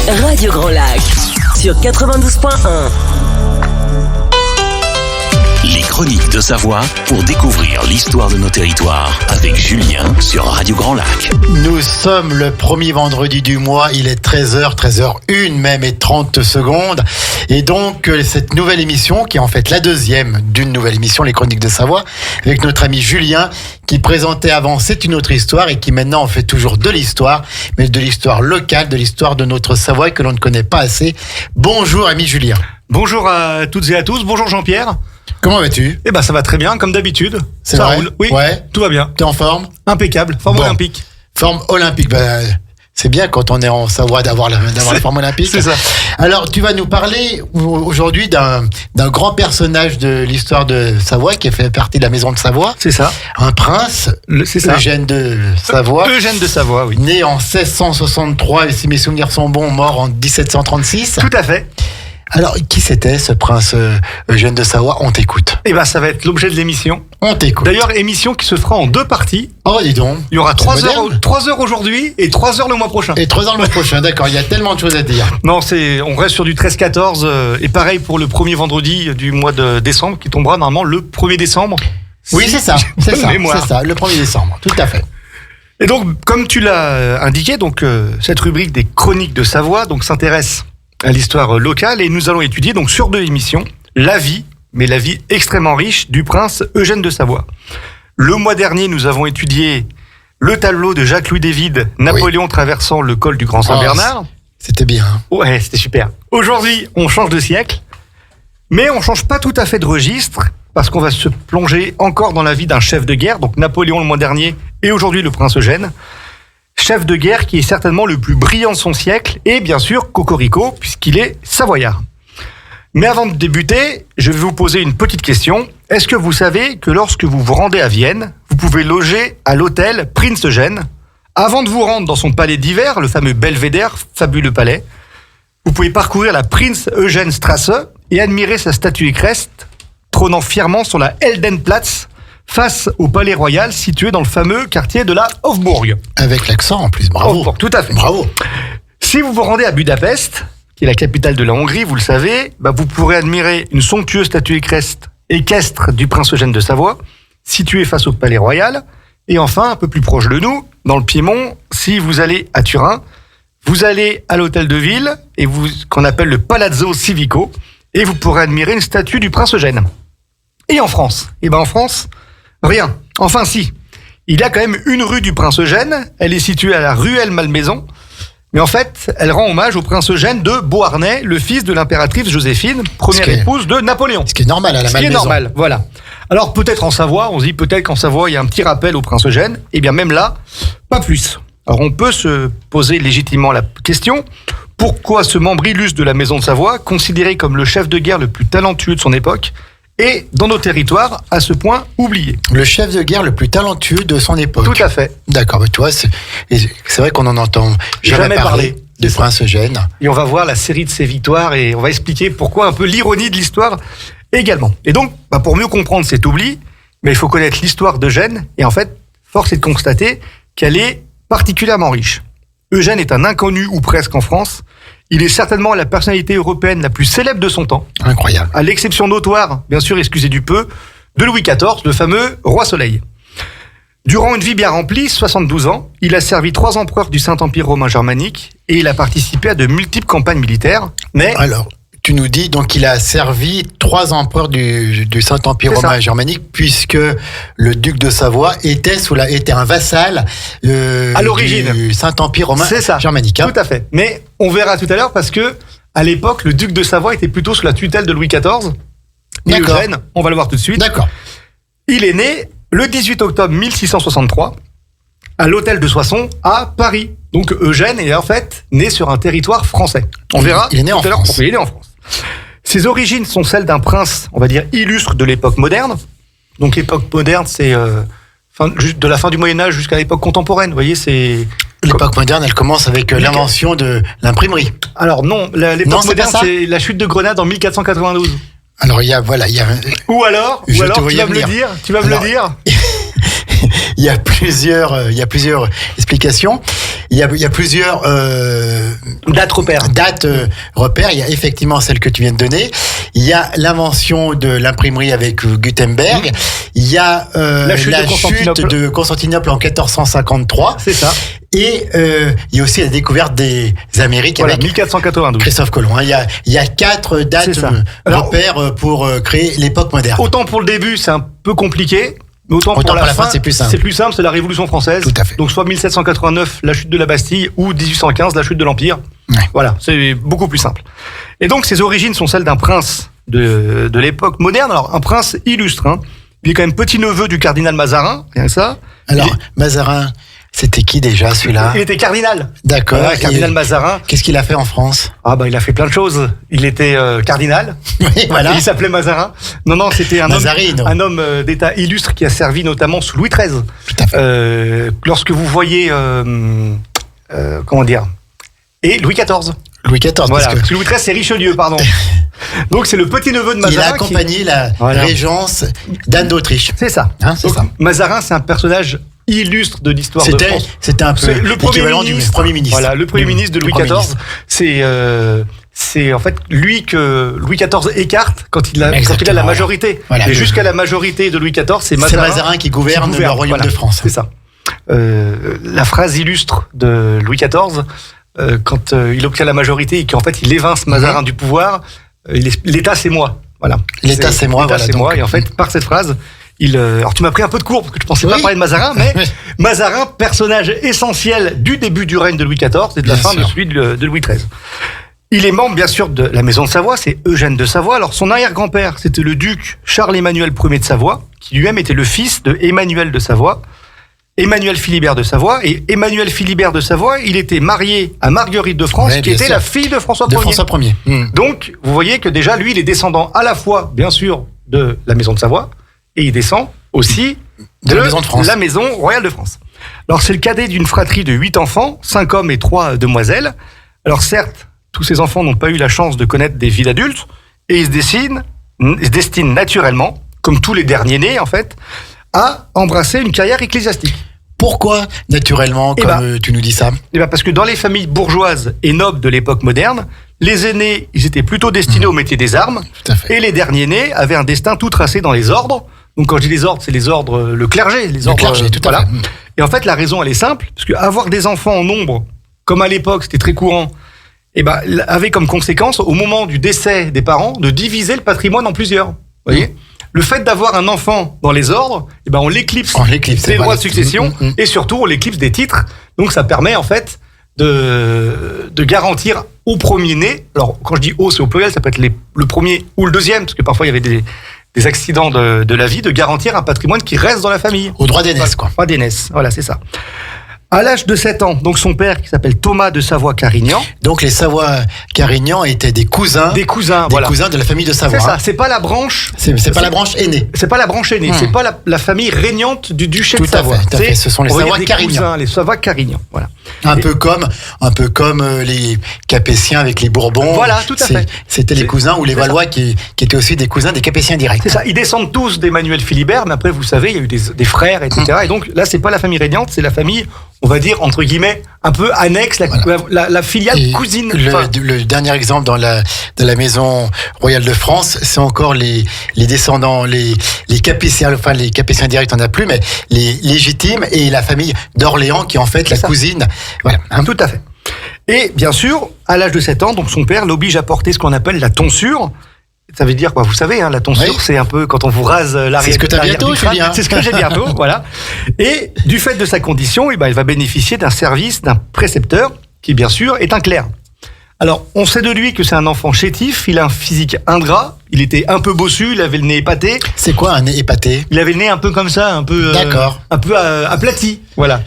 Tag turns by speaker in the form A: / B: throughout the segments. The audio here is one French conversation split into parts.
A: Radio Grand Lac sur 92.1.
B: Les chroniques de Savoie pour découvrir l'histoire de nos territoires avec Julien sur Radio Grand Lac.
C: Nous sommes le premier vendredi du mois, il est 13h, 13h01 même et 30 secondes. Et donc cette nouvelle émission, qui est en fait la deuxième d'une nouvelle émission, les chroniques de Savoie, avec notre ami Julien, qui présentait avant C'est une autre histoire et qui maintenant en fait toujours de l'histoire, mais de l'histoire locale, de l'histoire de notre Savoie que l'on ne connaît pas assez. Bonjour ami Julien.
D: Bonjour à toutes et à tous, bonjour Jean-Pierre.
C: Comment vas-tu ?
D: Eh ben ça va très bien, comme d'habitude.
C: C'est
D: ça
C: vrai ?
D: roule. Oui,
C: ouais.
D: Tout va bien.
C: T'es en forme ?
D: Impeccable, forme
C: Bon.
D: olympique.
C: Forme olympique, c'est bien quand on est en Savoie d'avoir la forme olympique.
D: C'est ça.
C: Alors, tu vas nous parler aujourd'hui d'un grand personnage de l'histoire de Savoie qui a fait partie de la maison de Savoie.
D: C'est ça.
C: Un prince,
D: C'est ça.
C: Eugène de Savoie.
D: Eugène de Savoie, oui.
C: Né en 1663 et si mes souvenirs sont bons, mort en 1736.
D: Tout à fait.
C: Alors, qui c'était ce prince Eugène de Savoie ? On t'écoute.
D: Eh ben ça va être l'objet de l'émission.
C: On t'écoute.
D: D'ailleurs, émission qui se fera en 2 parties.
C: Oh, dis donc.
D: Il y aura
C: C'est
D: 3
C: moderne.
D: heures aujourd'hui et 3 heures le mois prochain.
C: Et 3 ans le mois prochain, d'accord. Il y a tellement de choses à dire.
D: Non, on reste sur du 13-14 et pareil pour le premier vendredi du mois de décembre qui tombera normalement le 1er décembre.
C: Oui,
D: Si
C: c'est ça.
D: j'ai
C: C'est
D: bonne
C: ça.
D: mémoire.
C: C'est ça. Le 1er décembre. Tout à fait.
D: Et donc, comme tu l'as indiqué, donc cette rubrique des chroniques de Savoie donc s'intéresse à l'histoire locale et nous allons étudier donc sur 2 émissions la vie extrêmement riche du prince Eugène de Savoie. Le mois dernier, nous avons étudié le tableau de Jacques-Louis David, Napoléon traversant le col du Grand Saint-Bernard.
C: C'était bien. Hein.
D: Ouais, c'était super. Aujourd'hui, on change de siècle, mais on change pas tout à fait de registre parce qu'on va se plonger encore dans la vie d'un chef de guerre, donc Napoléon le mois dernier et aujourd'hui le prince Eugène. Chef de guerre qui est certainement le plus brillant de son siècle et bien sûr Cocorico puisqu'il est savoyard. Mais avant de débuter, je vais vous poser une petite question. Est-ce que vous savez que lorsque vous vous rendez à Vienne, vous pouvez loger à l'hôtel Prinz Eugen avant de vous rendre dans son palais d'hiver, le fameux Belvédère, fabuleux palais. Vous pouvez parcourir la Prinz Eugen Strasse et admirer sa statue équestre trônant fièrement sur la Heldenplatz face au palais royal situé dans le fameux quartier de la Hofburg.
C: Avec l'accent en plus, bravo.
D: Hofburg, tout à fait.
C: Bravo.
D: Si vous vous rendez à Budapest, qui est la capitale de la Hongrie, vous le savez, vous pourrez admirer une somptueuse statue équestre du prince Eugène de Savoie, située face au palais royal. Et enfin, un peu plus proche de nous, dans le Piémont, si vous allez à Turin, vous allez à l'hôtel de ville, qu'on appelle le Palazzo Civico, et vous pourrez admirer une statue du prince Eugène. Et en France ? En France, rien. Enfin si, il y a quand même une rue du Prince Eugène, elle est située à la ruelle Malmaison, mais en fait, elle rend hommage au Prince Eugène de Beauharnais, le fils de l'impératrice Joséphine, première épouse de Napoléon.
C: Ce qui est normal à la Malmaison.
D: Ce qui est normal, voilà. Alors peut-être en Savoie, on se dit peut-être qu'en Savoie, il y a un petit rappel au Prince Eugène, et bien même là, pas plus. Alors on peut se poser légitimement la question, pourquoi ce membre illustre de la maison de Savoie, considéré comme le chef de guerre le plus talentueux de son époque, et dans nos territoires, à ce point oublié.
C: Le chef de guerre le plus talentueux de son époque.
D: Tout à fait.
C: D'accord, mais tu vois, c'est vrai qu'on en entend jamais parler de Prince Eugène.
D: Et on va voir la série de ses victoires et on va expliquer pourquoi un peu l'ironie de l'histoire également. Et donc, pour mieux comprendre cet oubli, il faut connaître l'histoire d'Eugène et en fait, force est de constater qu'elle est particulièrement riche. Eugène est un inconnu ou presque en France. Il est certainement la personnalité européenne la plus célèbre de son temps.
C: Incroyable.
D: À l'exception notoire, bien sûr, excusez du peu, de Louis XIV, le fameux roi Soleil. Durant une vie bien remplie, 72 ans, il a servi 3 empereurs du Saint-Empire romain germanique et il a participé à de multiples campagnes militaires. Mais
C: alors, tu nous dis donc qu'il a servi 3 empereurs du Saint-Empire
D: C'est
C: romain
D: ça.
C: germanique, puisque le duc de Savoie était un vassal
D: À l'origine.
C: du Saint-Empire romain
D: c'est ça,
C: germanique. Hein.
D: tout à fait. Mais on verra tout à l'heure parce que à l'époque, le duc de Savoie était plutôt sous la tutelle de Louis XIV. Et
C: D'accord.
D: Eugène, on va le voir tout de suite.
C: D'accord.
D: Il est né le 18 octobre 1663 à l'hôtel de Soissons à Paris. Donc Eugène est en fait né sur un territoire français. On verra.
C: Il est né en
D: tout à l'heure
C: France.
D: pourquoi il est né en France. Ses origines sont celles d'un prince, on va dire, illustre de l'époque moderne. Donc l'époque moderne, c'est de la fin du Moyen-Âge jusqu'à l'époque contemporaine. Vous voyez, c'est...
C: L'époque moderne, elle commence avec l'invention de l'imprimerie.
D: Alors non,
C: Non,
D: l'époque
C: c'est
D: moderne,
C: pas ça.
D: c'est la chute de Grenade en 1492.
C: Alors il y a
D: Ou alors,
C: Je te
D: tu
C: voyais
D: vas me le
C: venir.
D: dire, tu vas me
C: Alors,
D: le dire.
C: il y a plusieurs explications. Il y a plusieurs
D: Date repère.
C: Date repère, il y a effectivement celle que tu viens de donner. Il y a l'invention de l'imprimerie avec Gutenberg. Il y a
D: La chute
C: de Constantinople en 1453.
D: C'est ça.
C: Et il y a aussi la découverte des Amériques
D: Voilà,
C: avec
D: 1492.
C: Christophe Colomb. Il y a 4 dates
D: C'est ça. Alors,
C: repères pour créer l'époque moderne.
D: Autant pour le début, c'est un peu compliqué. Mais autant pour la fin,
C: c'est plus simple.
D: C'est plus simple, c'est la Révolution française.
C: Tout à fait.
D: Donc soit 1789, la chute de la Bastille, ou 1815, la chute de l'Empire.
C: Ouais.
D: Voilà, c'est beaucoup plus simple. Et donc ses origines sont celles d'un prince de l'époque moderne. Alors un prince illustre. Hein. Il est quand même petit-neveu du cardinal Mazarin, rien que ça.
C: Alors, Mazarin, c'était qui déjà celui-là?
D: Il était cardinal.
C: D'accord.
D: Voilà, cardinal Mazarin.
C: Qu'est-ce qu'il a fait en France?
D: Ah bah il a fait plein de choses. Il était cardinal.
C: Oui, voilà.
D: Il s'appelait Mazarin. Non, c'était un homme d'État illustre qui a servi notamment sous Louis XIII.
C: Tout à fait.
D: Lorsque vous voyez, comment dire, et Louis XIV.
C: Louis XIV.
D: Voilà.
C: Parce que
D: Louis XIII, c'est Richelieu, pardon. Donc c'est le petit-neveu de Mazarin.
C: il a accompagné la régence d'Anne d'Autriche.
D: C'est ça.
C: Hein, c'est
D: donc,
C: ça.
D: Mazarin, c'est un personnage illustre de l'histoire de France.
C: C'était un peu
D: C'est le
C: l'équivalent du Premier ministre.
D: Voilà, le Premier ministre de Louis XIV. C'est en fait lui que Louis XIV écarte quand il a la majorité.
C: Voilà,
D: et jusqu'à la majorité de Louis XIV, c'est Mazarin
C: qui gouverne le royaume de France.
D: C'est ça. La phrase illustre de Louis XIV, quand il obtient la majorité et qu'en fait il évince Mazarin du pouvoir, l'État c'est moi. Voilà.
C: L'État c'est moi.
D: L'État
C: Voilà,
D: c'est
C: donc,
D: moi. Et en fait, par cette phrase, alors tu m'as pris un peu de cours parce que je pensais pas parler de Mazarin, mais Mazarin, personnage essentiel du début du règne de Louis XIV et de la fin de celui de Louis XIII. Il est membre, bien sûr, de la Maison de Savoie, c'est Eugène de Savoie. Alors, son arrière-grand-père, c'était le duc Charles-Emmanuel Ier de Savoie, qui lui-même était le fils de Emmanuel de Savoie, Emmanuel Philibert de Savoie. Et Emmanuel Philibert de Savoie, il était marié à Marguerite de France, qui était la fille de François Ier. Donc, vous voyez que déjà, lui, il est descendant à la fois, bien sûr, de la Maison de Savoie, et il descend aussi de
C: la Maison de France.
D: La Maison royale de France. Alors, c'est le cadet d'une fratrie de 8 enfants, 5 hommes et 3 demoiselles. Alors, certes, tous ces enfants n'ont pas eu la chance de connaître des vies d'adultes, et ils se destinent naturellement, comme tous les derniers nés, en fait, à embrasser une carrière ecclésiastique.
C: Pourquoi, naturellement, comme tu nous dis ça?
D: Parce que dans les familles bourgeoises et nobles de l'époque moderne, les aînés, ils étaient plutôt destinés au métier des armes, et les derniers nés avaient un destin tout tracé dans les ordres. Donc quand je dis les ordres, c'est les ordres, le clergé,
C: tout à fait.
D: Et en fait, la raison, elle est simple, parce que avoir des enfants en nombre, comme à l'époque, c'était très courant, avait comme conséquence, au moment du décès des parents, de diviser le patrimoine en plusieurs. Vous voyez? Le fait d'avoir un enfant dans les ordres, on l'éclipse des droits de succession, et surtout, on l'éclipse des titres. Donc, ça permet, en fait, de garantir au premier-né, alors, quand je dis au, c'est au pluriel, ça peut être le premier ou le deuxième, parce que parfois, il y avait des accidents de la vie, de garantir un patrimoine qui reste dans la famille.
C: Au droit d'aînesse, quoi.
D: Droit d'aînesse, voilà, c'est ça. À l'âge de 7 ans, donc son père, qui s'appelle Thomas de Savoie-Carignan.
C: Donc les Savoie-Carignan étaient des cousins.
D: Des cousins de
C: la famille de Savoie.
D: C'est ça, c'est pas la branche.
C: C'est pas la branche aînée.
D: C'est pas la branche aînée, c'est pas la famille régnante du duché de Savoie.
C: Tout à fait. Ce sont les Savoie-Carignan.
D: Les Savoie-Carignan, voilà.
C: Un peu comme les Capétiens avec les Bourbons.
D: Voilà, tout à fait.
C: C'était les cousins ou les Valois qui étaient aussi des cousins des Capétiens directs.
D: C'est ça, ils descendent tous d'Emmanuel Philibert, mais après, vous savez, il y a eu des frères, etc. Et donc là, c'est pas la famille régnante, c'est la famille, on va dire, entre guillemets, un peu annexe, la filiale cousine.
C: Le dernier exemple dans la Maison royale de France, c'est encore les descendants, les Capétiens, enfin les Capétiens directs, on n'a plus, mais les légitimes et la famille d'Orléans qui est en fait la cousine. Voilà.
D: Tout à fait. Et bien sûr, à l'âge de 7 ans, donc son père l'oblige à porter ce qu'on appelle la tonsure. Ça veut dire quoi? Vous savez, la tonsure, c'est un peu quand on vous rase l'arrière.
C: C'est ce que tu as bientôt, Julien.
D: C'est ce que j'ai bientôt, voilà. Et du fait de sa condition, il va bénéficier d'un service d'un précepteur qui, bien sûr, est un clerc. Alors, on sait de lui que c'est un enfant chétif, il a un physique ingrat, il était un peu bossu, il avait le nez épaté.
C: C'est quoi un nez épaté?
D: Il avait le nez un peu comme ça, un peu aplati, voilà.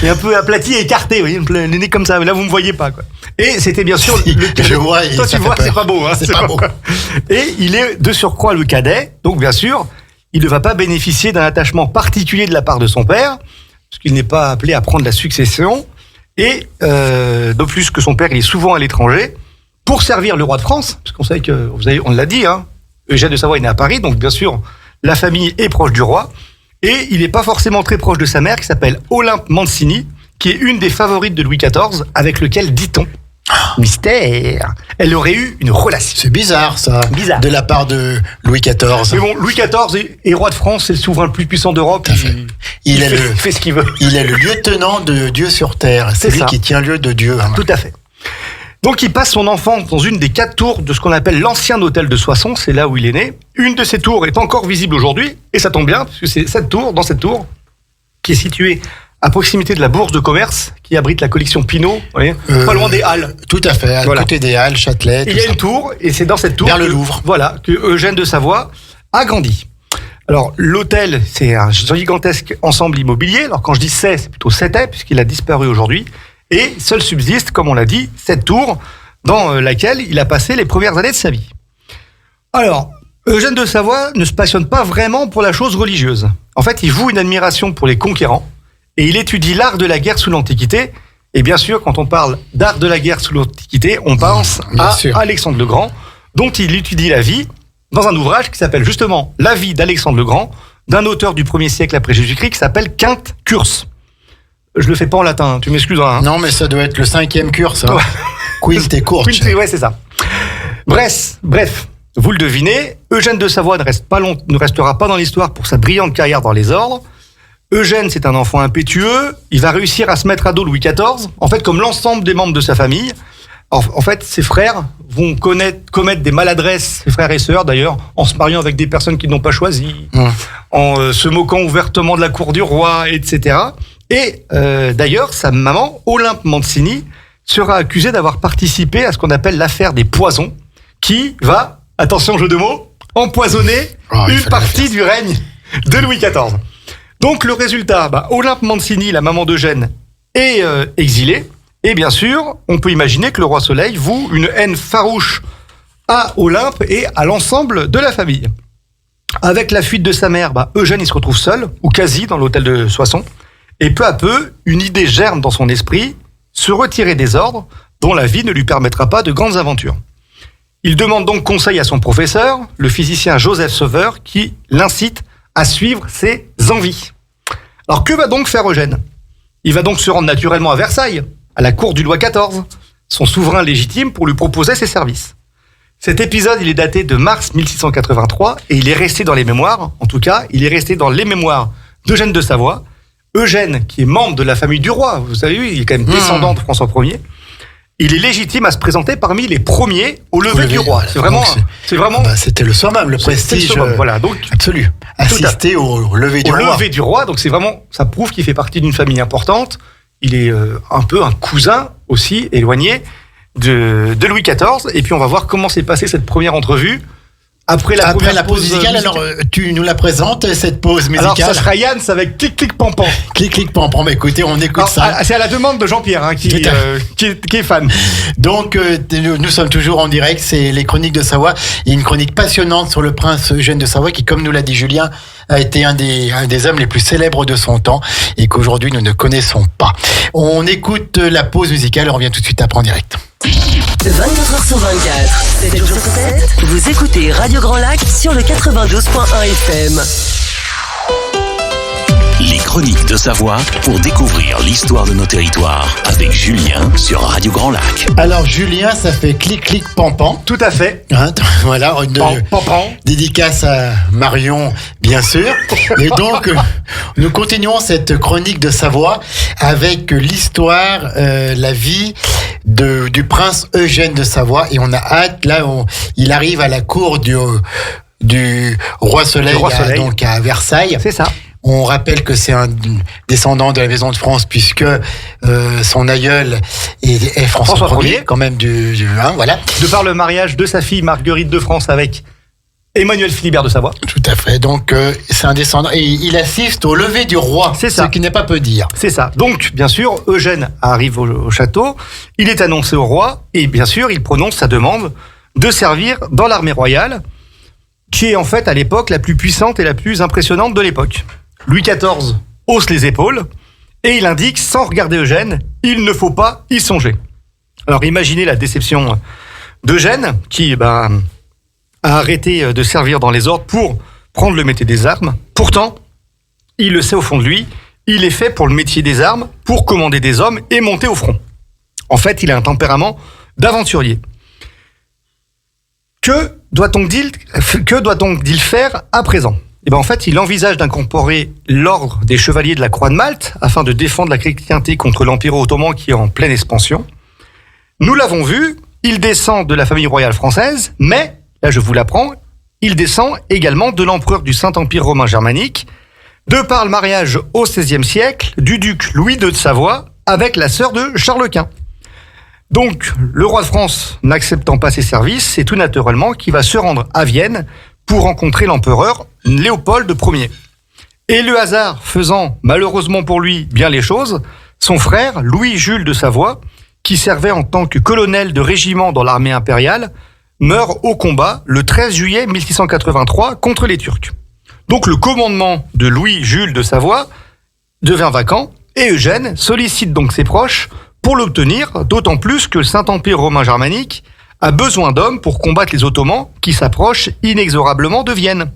D: Et un peu aplati et écarté, vous voyez, le nez comme ça, mais là vous me voyez pas, quoi. Et c'était bien sûr
C: je vois,
D: toi tu vois, c'est pas beau, hein,
C: c'est pas beau.
D: Et il est de surcroît le cadet, donc bien sûr, il ne va pas bénéficier d'un attachement particulier de la part de son père, puisqu'il n'est pas appelé à prendre la succession. Et de plus que son père, il est souvent à l'étranger pour servir le roi de France, parce qu'on sait que, on l'a dit, Eugène de Savoie est né à Paris, donc bien sûr, la famille est proche du roi, et il n'est pas forcément très proche de sa mère, qui s'appelle Olympe Mancini, qui est une des favorites de Louis XIV, avec lequel, dit-on, Mystère. Elle aurait eu une relation.
C: C'est bizarre, ça.
D: Bizarre.
C: De la part de Louis XIV.
D: Mais bon, Louis XIV est roi de France, c'est le souverain le plus puissant d'Europe.
C: Tout à fait.
D: Il fait ce qu'il veut.
C: Il est le lieutenant de Dieu sur terre. C'est lui
D: ça.
C: qui tient lieu de Dieu. Hein.
D: Tout à fait. Donc il passe son enfance dans une des 4 tours de ce qu'on appelle l'ancien hôtel de Soissons, c'est là où il est né. Une de ces tours est encore visible aujourd'hui, et ça tombe bien, parce que c'est dans cette tour, qui est située à proximité de la bourse de commerce, qui abrite la collection Pinault, vous voyez, pas loin des Halles.
C: Tout à fait, à côté des Halles, Châtelet.
D: Il y a une tour, et c'est dans cette tour
C: vers le Louvre.
D: Voilà, que Eugène de Savoie a grandi. Alors l'hôtel, c'est un gigantesque ensemble immobilier. Alors quand je dis c'est plutôt c'était, puisqu'il a disparu aujourd'hui. Et seul subsiste, comme on l'a dit, cette tour dans laquelle il a passé les premières années de sa vie. Alors, Eugène de Savoie ne se passionne pas vraiment pour la chose religieuse. En fait, il voue une admiration pour les conquérants et il étudie l'art de la guerre sous l'Antiquité. Et bien sûr, quand on parle d'art de la guerre sous l'Antiquité, on pense à Alexandre le Grand, dont il étudie la vie dans un ouvrage qui s'appelle justement La vie d'Alexandre le Grand, d'un auteur du 1er siècle après Jésus-Christ qui s'appelle Quinte Curse. Je le fais pas en latin, tu m'excuseras. Hein.
C: Non, mais ça doit être le 5e curse. Hein. Quinte et courte.
D: Ouais, c'est ça. Bref, vous le devinez, Eugène de Savoie ne restera pas dans l'histoire pour sa brillante carrière dans les ordres. Eugène, c'est un enfant impétueux. Il va réussir à se mettre à dos Louis XIV. En fait, comme l'ensemble des membres de sa famille. En fait, ses frères vont commettre des maladresses, ses frères et sœurs d'ailleurs, en se mariant avec des personnes qu'ils n'ont pas choisies, en se moquant ouvertement de la cour du roi, etc. Et d'ailleurs, sa maman, Olympe Mancini, sera accusée d'avoir participé à ce qu'on appelle l'affaire des poisons, qui va, attention jeu de mots, empoisonner une partie du règne de Louis XIV. Donc le résultat, Olympe Mancini, la maman d'Eugène, est exilée. Et bien sûr, on peut imaginer que le roi Soleil voue une haine farouche à Olympe et à l'ensemble de la famille. Avec la fuite de sa mère, Eugène il se retrouve seul, ou quasi, dans l'hôtel de Soissons. Et peu à peu, une idée germe dans son esprit, se retirer des ordres, dont la vie ne lui permettra pas de grandes aventures. Il demande donc conseil à son professeur, le physicien Joseph Sauveur, qui l'incite à suivre ses envies. Alors que va donc faire Eugène ? Il va donc se rendre naturellement à Versailles, à la cour du Louis XIV, son souverain légitime, pour lui proposer ses services. Cet épisode, il est daté de mars 1683 et il est resté dans les mémoires, en tout cas, il est resté dans les mémoires d'Eugène de Savoie. Eugène, qui est membre de la famille du roi, vous savez, il est quand même descendant de François Ier, il est légitime à se présenter parmi les premiers au lever du roi.
C: Voilà.
D: C'est vraiment.
C: C'était le summum, le prestige.
D: Le summum, voilà, donc
C: absolu. Assister au lever du roi.
D: Au lever du roi, donc c'est vraiment, ça prouve qu'il fait partie d'une famille importante. Il est un peu un cousin aussi éloigné de Louis XIV. Et puis on va voir comment s'est passée cette première entrevue. Après la
C: pause musicale, alors tu nous la présentes, cette pause musicale.
D: Alors ça sera Yann avec Clic Clic Pampan.
C: Clic Clic Pampan, mais écoutez, on écoute ça.
D: C'est à la demande de Jean-Pierre qui est fan.
C: Donc nous sommes toujours en direct, c'est les Chroniques de Savoie. Il y a une chronique passionnante sur le prince Eugène de Savoie qui, comme nous l'a dit Julien, a été un des hommes les plus célèbres de son temps et qu'aujourd'hui nous ne connaissons pas. On écoute la pause musicale et on revient tout de suite après en direct.
A: 24h sur 24, 7 jours sur 7, vous écoutez Radio Grand Lac sur le 92.1 FM.
B: Les Chroniques de Savoie pour découvrir l'histoire de nos territoires avec Julien sur Radio Grand Lac.
C: Alors Julien, ça fait Clic Clic Pampan.
D: Tout à fait.
C: Voilà, une dédicace à Marion, bien sûr. Et donc, nous continuons cette chronique de Savoie avec l'histoire, la vie du prince Eugène de Savoie. Et on a hâte, là, il arrive à la cour du roi Soleil, donc à Versailles.
D: C'est ça.
C: On rappelle que c'est un descendant de la Maison de France puisque son aïeul est François Ier, quand même voilà.
D: De par le mariage de sa fille Marguerite de France avec Emmanuel Philibert de Savoie.
C: Tout à fait. Donc c'est un descendant et il assiste au lever du roi.
D: C'est ça.
C: Ce qui n'est pas peu dire.
D: C'est ça. Donc bien sûr, Eugène arrive au château, il est annoncé au roi et bien sûr, il prononce sa demande de servir dans l'armée royale, qui est en fait à l'époque la plus puissante et la plus impressionnante de l'époque. Louis XIV hausse les épaules et il indique, sans regarder Eugène, il ne faut pas y songer. Alors imaginez la déception d'Eugène qui a arrêté de servir dans les ordres pour prendre le métier des armes. Pourtant, il le sait au fond de lui, il est fait pour le métier des armes, pour commander des hommes et monter au front. En fait, il a un tempérament d'aventurier. Que doit-on-il faire à présent ? Eh bien, en fait, il envisage d'incorporer l'ordre des chevaliers de la Croix de Malte afin de défendre la chrétienté contre l'Empire ottoman qui est en pleine expansion. Nous l'avons vu, il descend de la famille royale française, mais, là je vous l'apprends, il descend également de l'empereur du Saint-Empire romain germanique, de par le mariage au XVIe siècle du duc Louis II de Savoie avec la sœur de Charles Quint. Donc, le roi de France n'acceptant pas ses services, c'est tout naturellement qu'il va se rendre à Vienne pour rencontrer l'empereur Léopold Ier. Et le hasard faisant malheureusement pour lui bien les choses, son frère Louis-Jules de Savoie, qui servait en tant que colonel de régiment dans l'armée impériale, meurt au combat le 13 juillet 1683 contre les Turcs. Donc le commandement de Louis-Jules de Savoie devient vacant et Eugène sollicite donc ses proches pour l'obtenir, d'autant plus que le Saint-Empire romain germanique a besoin d'hommes pour combattre les Ottomans qui s'approchent inexorablement de Vienne.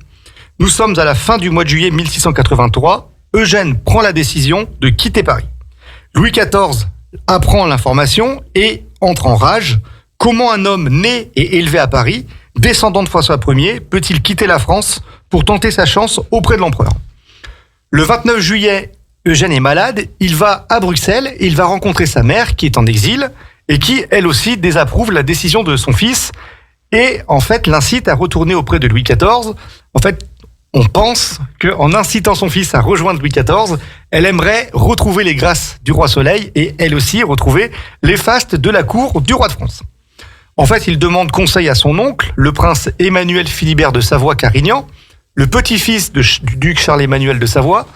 D: Nous sommes à la fin du mois de juillet 1683, Eugène prend la décision de quitter Paris. Louis XIV apprend l'information et entre en rage. Comment un homme né et élevé à Paris, descendant de François Ier, peut-il quitter la France pour tenter sa chance auprès de l'empereur ? Le 29 juillet, Eugène est malade, il va à Bruxelles et il va rencontrer sa mère qui est en exil et qui, elle aussi, désapprouve la décision de son fils et, en fait, l'incite à retourner auprès de Louis XIV. En fait, on pense qu'en incitant son fils à rejoindre Louis XIV, elle aimerait retrouver les grâces du roi Soleil et elle aussi retrouver les fastes de la cour du roi de France. En fait, il demande conseil à son oncle, le prince Emmanuel Philibert de Savoie-Carignan, le petit-fils du duc Charles-Emmanuel de Savoie,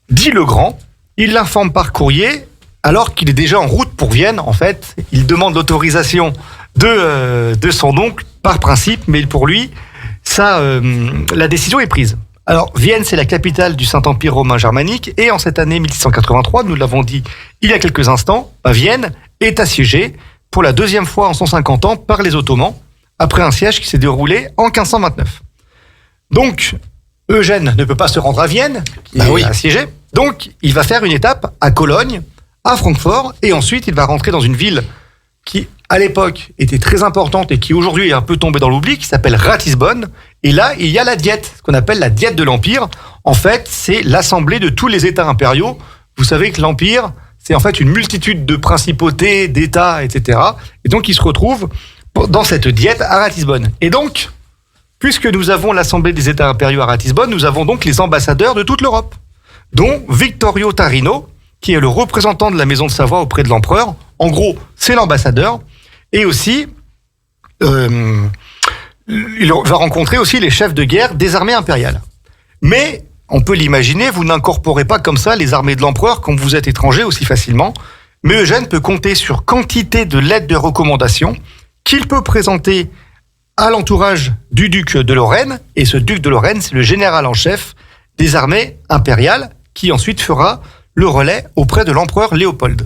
D: dit le Grand. Il l'informe par courrier, alors qu'il est déjà en route pour Vienne. En fait, il demande l'autorisation de son oncle par principe, mais pour lui, la décision est prise. Alors, Vienne, c'est la capitale du Saint-Empire romain germanique, et en cette année 1683, nous l'avons dit il y a quelques instants, Vienne est assiégée pour la deuxième fois en 150 ans par les Ottomans, après un siège qui s'est déroulé en 1529. Donc, Eugène ne peut pas se rendre à Vienne, qui est assiégée, donc il va faire une étape à Cologne, à Francfort, et ensuite il va rentrer dans une ville qui, à l'époque, était très importante et qui aujourd'hui est un peu tombée dans l'oubli, qui s'appelle Ratisbonne. Et là, il y a la Diète, ce qu'on appelle la Diète de l'Empire. En fait, c'est l'assemblée de tous les États impériaux. Vous savez que l'Empire, c'est en fait une multitude de principautés, d'États, etc. Et donc, ils se retrouvent dans cette Diète à Ratisbonne. Et donc, puisque nous avons l'assemblée des États impériaux à Ratisbonne, nous avons donc les ambassadeurs de toute l'Europe, dont Vittorio Tarino, qui est le représentant de la maison de Savoie auprès de l'empereur. En gros, c'est l'ambassadeur. Et aussi, il va rencontrer aussi les chefs de guerre des armées impériales. Mais, on peut l'imaginer, vous n'incorporez pas comme ça les armées de l'empereur quand vous êtes étranger aussi facilement. Mais Eugène peut compter sur quantité de lettres de recommandation qu'il peut présenter à l'entourage du duc de Lorraine. Et ce duc de Lorraine, c'est le général en chef des armées impériales qui ensuite fera le relais auprès de l'empereur Léopold.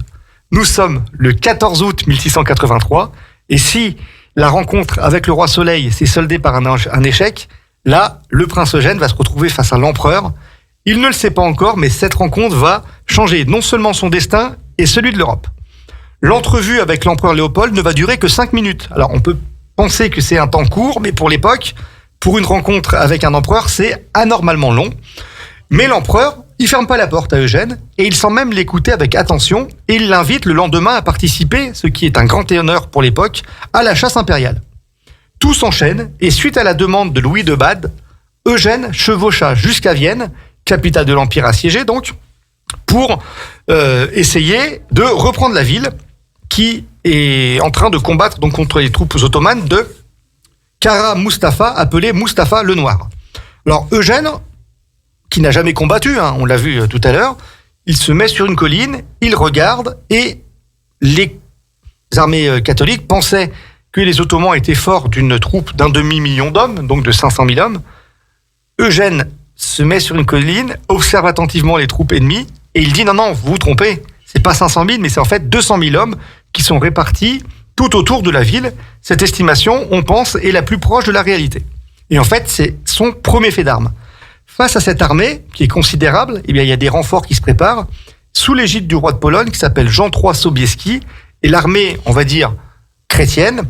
D: Nous sommes le 14 août 1683, et si la rencontre avec le roi Soleil s'est soldée par un échec, là, le prince Eugène va se retrouver face à l'empereur. Il ne le sait pas encore, mais cette rencontre va changer non seulement son destin et celui de l'Europe. L'entrevue avec l'empereur Léopold ne va durer que 5 minutes. Alors, on peut penser que c'est un temps court, mais pour l'époque, pour une rencontre avec un empereur, c'est anormalement long. Mais l'empereur, il ferme pas la porte à Eugène et il semble même l'écouter avec attention et il l'invite le lendemain à participer, ce qui est un grand honneur pour l'époque, à la chasse impériale. Tout s'enchaîne et suite à la demande de Louis de Bade, Eugène chevaucha jusqu'à Vienne, capitale de l'Empire assiégé donc, pour essayer de reprendre la ville qui est en train de combattre donc contre les troupes ottomanes de Kara Mustafa, appelé Mustafa le Noir. Alors Eugène, qui n'a jamais combattu, on l'a vu tout à l'heure, il se met sur une colline, il regarde et les armées catholiques pensaient que les Ottomans étaient forts d'une troupe d'1 demi-million d'hommes, donc de 500 000 hommes. Eugène se met sur une colline, observe attentivement les troupes ennemies et il dit non, vous vous trompez, c'est pas 500 000 mais c'est en fait 200 000 hommes qui sont répartis tout autour de la ville. Cette estimation, on pense, est la plus proche de la réalité. Et en fait, c'est son premier fait d'armes. Face à cette armée, qui est considérable, eh bien, il y a des renforts qui se préparent, sous l'égide du roi de Pologne, qui s'appelle Jean III Sobieski, et l'armée, on va dire, chrétienne,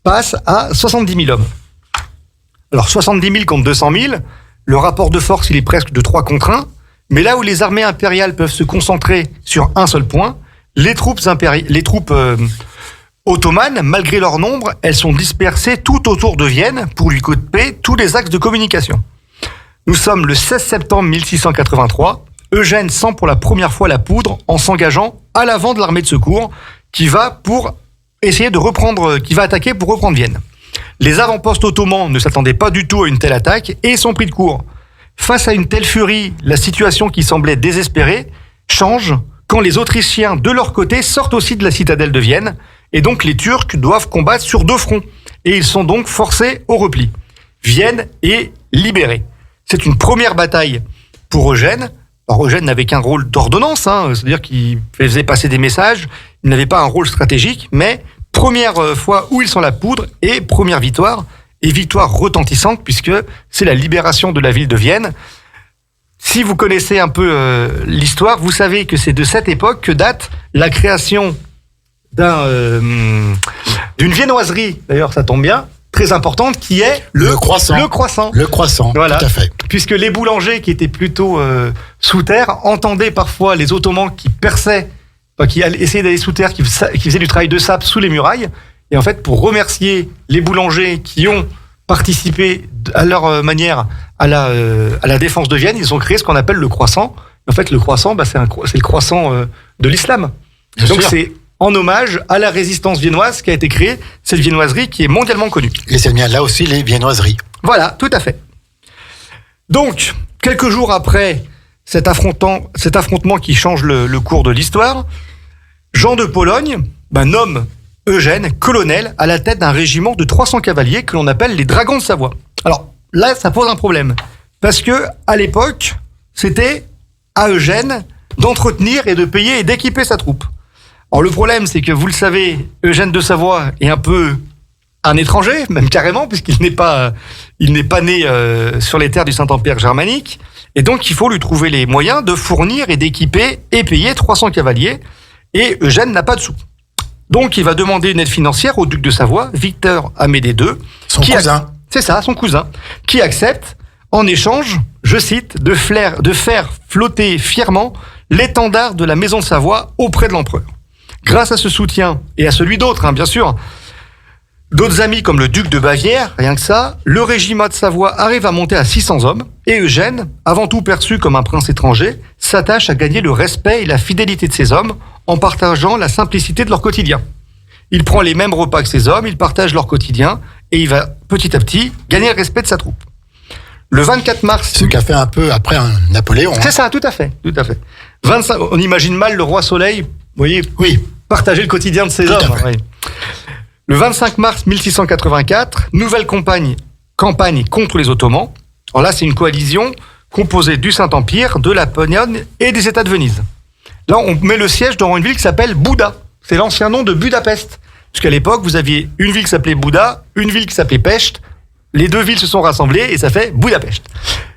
D: passe à 70 000 hommes. Alors 70 000 contre 200 000, le rapport de force, il est presque de 3 contre 1, mais là où les armées impériales peuvent se concentrer sur un seul point, les troupes ottomanes, malgré leur nombre, elles sont dispersées tout autour de Vienne pour lui couper tous les axes de communication. Nous sommes le 16 septembre 1683. Eugène sent pour la première fois la poudre en s'engageant à l'avant de l'armée de secours qui va attaquer pour reprendre Vienne. Les avant-postes ottomans ne s'attendaient pas du tout à une telle attaque et sont pris de court. Face à une telle furie, la situation qui semblait désespérée change quand les Autrichiens, de leur côté, sortent aussi de la citadelle de Vienne. Et donc les Turcs doivent combattre sur 2 fronts. Et ils sont donc forcés au repli. Vienne est libérée. C'est une première bataille pour Eugène. Alors Eugène n'avait qu'un rôle d'ordonnance, c'est-à-dire qu'il faisait passer des messages. Il n'avait pas un rôle stratégique, mais première fois où il sent la poudre et première victoire. Et victoire retentissante puisque c'est la libération de la ville de Vienne. Si vous connaissez un peu l'histoire, vous savez que c'est de cette époque que date la création d'une viennoiserie, d'ailleurs ça tombe bien, très importante, qui est le croissant. Le croissant,
C: voilà. Tout à fait.
D: Puisque les boulangers qui étaient plutôt sous terre entendaient parfois les Ottomans qui perçaient, qui essayaient d'aller sous terre, qui faisaient du travail de sape sous les murailles. Et en fait, pour remercier les boulangers qui ont participé à leur manière à la défense de Vienne, ils ont créé ce qu'on appelle le croissant. En fait, le croissant, c'est le croissant de l'islam.
C: Bien
D: Donc
C: sûr.
D: c'est en hommage à la résistance viennoise qu'a été créée cette viennoiserie qui est mondialement connue.
C: Et c'est bien là aussi les viennoiseries.
D: Voilà, tout à fait. Donc, quelques jours après cet affrontement qui change le cours de l'histoire, Jean de Pologne nomme Eugène colonel à la tête d'un régiment de 300 cavaliers que l'on appelle les Dragons de Savoie. Alors là, ça pose un problème. Parce que à l'époque, c'était à Eugène d'entretenir et de payer et d'équiper sa troupe. Alors le problème, c'est que vous le savez, Eugène de Savoie est un peu un étranger, même carrément, puisqu'il n'est pas né sur les terres du Saint-Empire germanique. Et donc, il faut lui trouver les moyens de fournir et d'équiper et payer 300 cavaliers. Et Eugène n'a pas de sous. Donc, il va demander une aide financière au duc de Savoie, Victor Amédée II.
C: Son cousin.
D: C'est ça, son cousin, qui accepte, en échange, je cite, de faire flotter fièrement l'étendard de la maison de Savoie auprès de l'empereur. Grâce à ce soutien, et à celui d'autres, bien sûr, d'autres amis comme le duc de Bavière, rien que ça, le régiment de Savoie arrive à monter à 600 hommes, et Eugène, avant tout perçu comme un prince étranger, s'attache à gagner le respect et la fidélité de ses hommes en partageant la simplicité de leur quotidien. Il prend les mêmes repas que ses hommes, il partage leur quotidien, et il va petit à petit gagner le respect de sa troupe. Le 24 mars...
C: Ce qu'a fait un peu après un Napoléon.
D: C'est ça, tout à fait. 25, on imagine mal le roi Soleil, vous voyez,
C: Oui.
D: partager le quotidien de ses
C: Tout à
D: hommes.
C: fait.
D: Oui. Le 25 mars 1684, nouvelle campagne contre les Ottomans. Alors là, c'est une coalition composée du Saint-Empire, de la Pologne et des États de Venise. Là, on met le siège dans une ville qui s'appelle Bouda. C'est l'ancien nom de Budapest. Puisqu'à l'époque, vous aviez une ville qui s'appelait Bouda, une ville qui s'appelait Pest. Les deux villes se sont rassemblées et ça fait Budapest.